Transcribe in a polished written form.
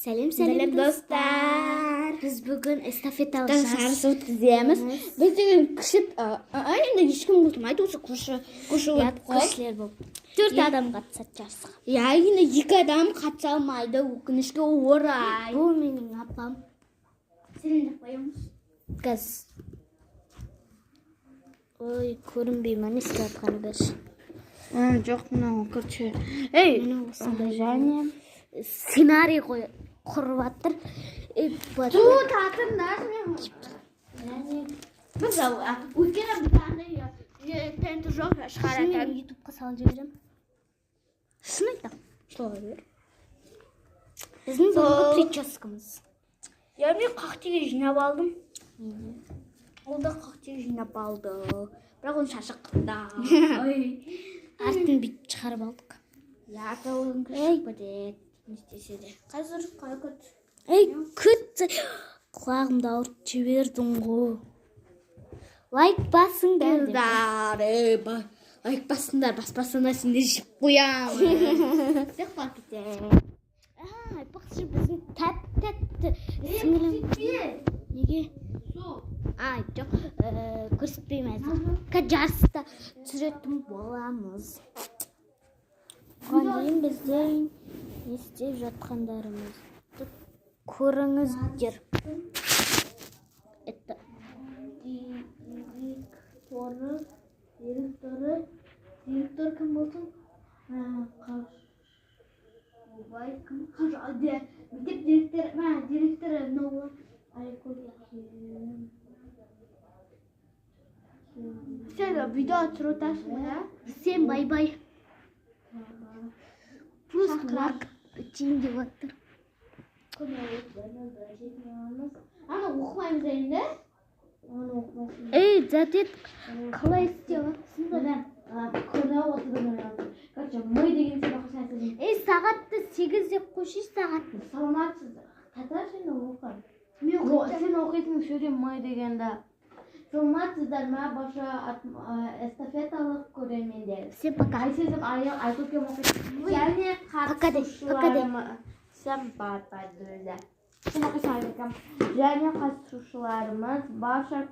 Сәлем достар. Біз бүгін эстафеталық жарыс өткіземіз. Біз деген күшіп, енді ешкім ұтылмайды, осы көші өтіп қой. көшілер болып. 4 адам қатысады жарысқа. Я, енді 2 адам қатыса алмайды, өкінішке орай. Бұл менің апам. Сенің қоямыз. Газ. Ой, көрінбей ма, не істеп жатқаны көрші. Жоқ, мынау көрші. Ей, және Сценарий құрып жатыр. Татыңдар мен. Біз өйткені бір таңда тәнті жоқ шығаратын. Ютубқа салып жіберем. Шын айтам. Солай бер. Біздің бүгінгі прическамыз. Я мен қақтеге жинап алдым. Ол да қақтеге жинап алды. Бірақ оның шашы қырда. Артын бүйтіп шығарып алдық. Я оның күшік бөдет. Не істесе де. Қазір қалай көт. Ей, күт. Құлағымды ауыртып жібердің ғой. Лайк басыңдар. Лайк басыңдар, баспасына сендер жеп қоямын. Деп қуат кетем. Бақшы біздің тәтті сіңілім. Неге? Жоқ, көрсетпеймін әзір. Жарыста түсіретін боламыз. Оған дейін біздің не істеп жатқандарымызды көріңіздер. Директор кім болсын? Мектеп директоры мынау. Сен видео түсіріп отырсың ба? Сен бай-бай. Просто лайк өтейін деп отыр. Аны оқымаймыз енді. Ей, зәтет қалай істеп жатсың? Короче, мы деген сен оқысайсың. Ей, сағатты 8 деп қойшы сағатын. Саламатсыздар. Татар сен оқы. Сен оқитын сөйлем мы дегенде. Саламатсыздар ма башы эстафеталық көрермендер. Всем пока. Айсезім айтып оқитын. Және қатысушыларымыз. Всем пока, друзья. Және қатысушыларымыз барша